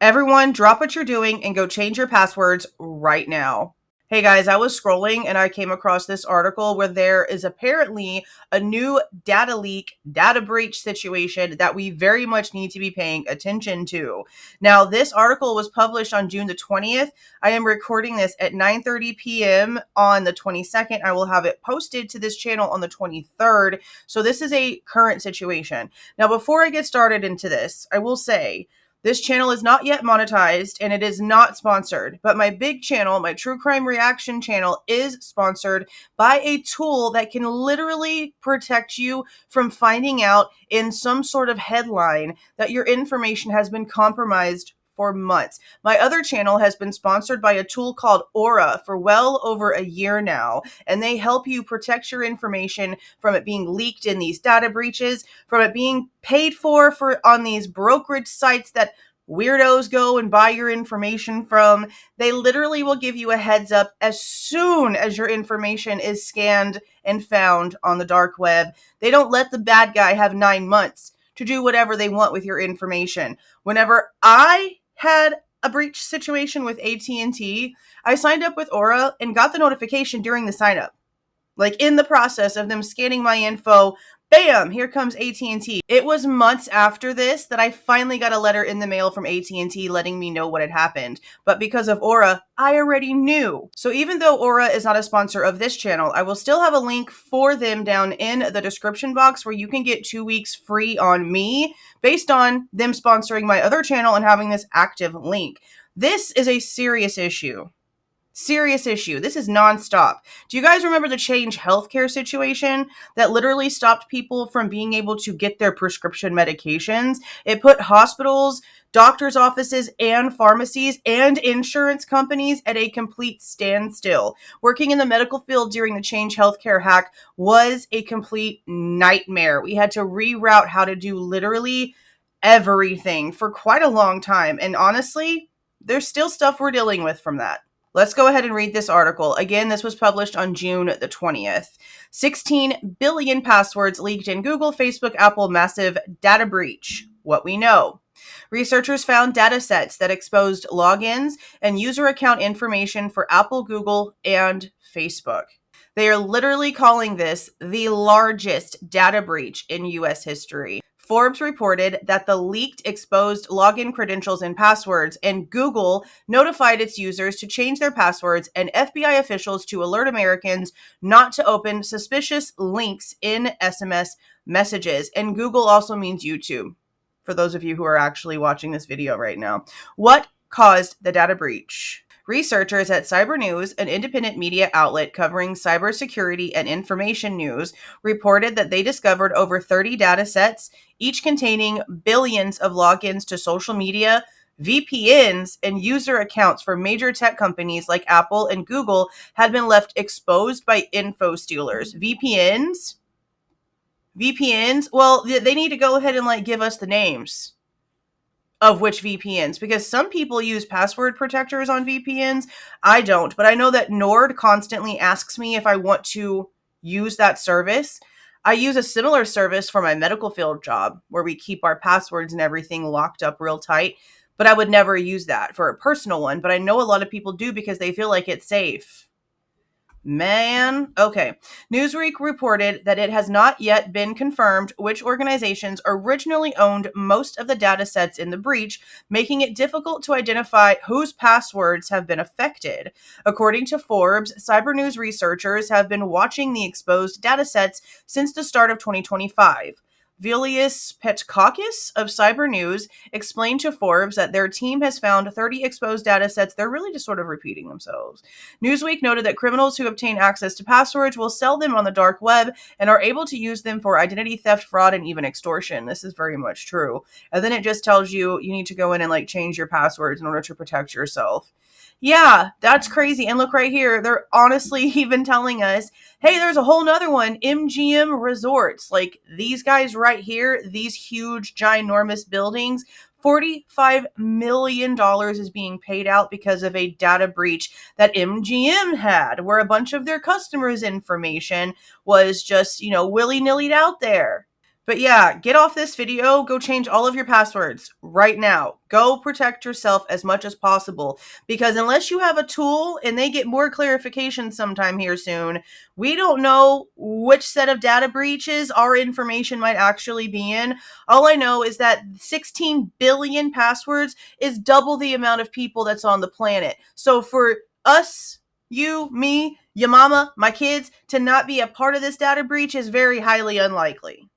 Everyone, drop what you're doing and go change your passwords right now. Hey guys, I was scrolling and I came across this article where there is apparently a new data leak, data breach situation that we very much need to be paying attention to. Now, this article was published on June the 20th. I am recording this at 9:30 p.m. on the 22nd. I will have it posted to this channel on the 23rd. So this is a current situation. Now, before I get started into this, I will say this channel is not yet monetized and it is not sponsored, but my big channel, my True Crime Reaction channel, is sponsored by a tool that can literally protect you from finding out in some sort of headline that your information has been compromised for months. My other channel has been sponsored by a tool called Aura for well over a year now, and they help you protect your information from it being leaked in these data breaches, from it being paid for on these brokerage sites that weirdos go and buy your information from. They literally will give you a heads up as soon as your information is scanned and found on the dark web. They don't let the bad guy have 9 months to do whatever they want with your information. Whenever I had a breach situation with AT&T, I signed up with Aura and got the notification during the sign up. Like in the process of them scanning my info, bam, here comes AT&T. It was months after this that I finally got a letter in the mail from AT&T letting me know what had happened. But because of Aura, I already knew. So even though Aura is not a sponsor of this channel, I will still have a link for them down in the description box where you can get 2 weeks free on me based on them sponsoring my other channel and having this active link. This is a serious issue. Serious issue. This is nonstop. Do you guys remember the Change Healthcare situation that literally stopped people from being able to get their prescription medications? It put hospitals, doctors' offices, and pharmacies and insurance companies at a complete standstill. Working in the medical field during the Change Healthcare hack was a complete nightmare. We had to reroute how to do literally everything for quite a long time. And honestly, there's still stuff we're dealing with from that. Let's go ahead and read this article. Again, this was published on June the 20th. 16 billion passwords leaked in Google, Facebook, Apple massive data breach. What we know. Researchers found data sets that exposed logins and user account information for Apple, Google, and Facebook. They are literally calling this the largest data breach in U.S. history. Forbes reported that the leaked exposed login credentials and passwords, and Google notified its users to change their passwords and FBI officials to alert Americans not to open suspicious links in SMS messages. And Google also means YouTube, for those of you who are actually watching this video right now. What caused the data breach? Researchers at Cyber News, an independent media outlet covering cybersecurity and information news, reported that they discovered over 30 data sets, each containing billions of logins to social media, VPNs, and user accounts for major tech companies like Apple and Google had been left exposed by info stealers. VPNs? Well, they need to go ahead and give us the names of which VPNs, because some people use password protectors on VPNs. I don't, but I know that Nord constantly asks me if I want to use that service. I use a similar service for my medical field job where we keep our passwords and everything locked up real tight, but I would never use that for a personal one, but I know a lot of people do because they feel like it's safe. Man, okay. Newsweek reported that it has not yet been confirmed which organizations originally owned most of the data sets in the breach, making it difficult to identify whose passwords have been affected. According to Forbes, Cyber News researchers have been watching the exposed data sets since the start of 2025. Vilius Petrakakis of Cyber News explained to Forbes that their team has found 30 exposed data sets. They're really just sort of repeating themselves. Newsweek noted that criminals who obtain access to passwords will sell them on the dark web and are able to use them for identity theft, fraud, and even extortion. This is very much true. And then it just tells you need to go in and change your passwords in order to protect yourself. Yeah, that's crazy. And look right here. They're honestly even telling us, hey, there's a whole nother one, MGM Resorts. These guys right here, these huge, ginormous buildings, $45 million is being paid out because of a data breach that MGM had, where a bunch of their customers' information was just, willy-nilly out there. But yeah, get off this video, go change all of your passwords right now. Go protect yourself as much as possible, because unless you have a tool and they get more clarification sometime here soon, we don't know which set of data breaches our information might actually be in. All I know is that 16 billion passwords is double the amount of people that's on the planet. So for us, you, me, your mama, my kids, to not be a part of this data breach is very highly unlikely.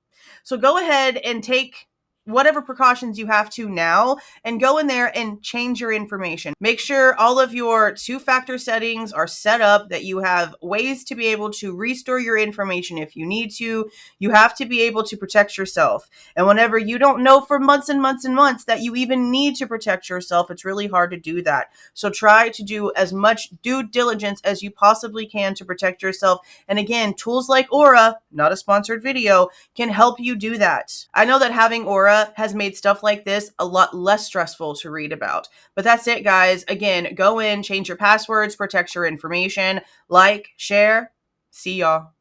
So go ahead and take whatever precautions you have to now and go in there and change your information. Make sure all of your two-factor settings are set up, that you have ways to be able to restore your information if you need to. You have to be able to protect yourself. And whenever you don't know for months and months and months that you even need to protect yourself, it's really hard to do that. So try to do as much due diligence as you possibly can to protect yourself. And again, tools like Aura, not a sponsored video, can help you do that. I know that having Aura has made stuff like this a lot less stressful to read about. But that's it, guys. Again, go in, change your passwords, protect your information, like, share. See y'all.